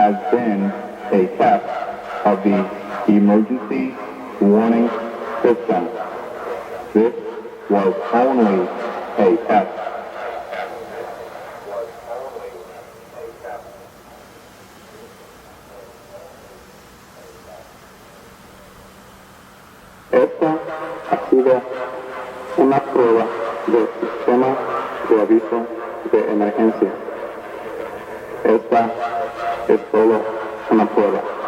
has been a test of the emergency warning system. This was only a test. Esta ha sido una prueba del sistema de aviso de emergencia. Esta es solo una prueba.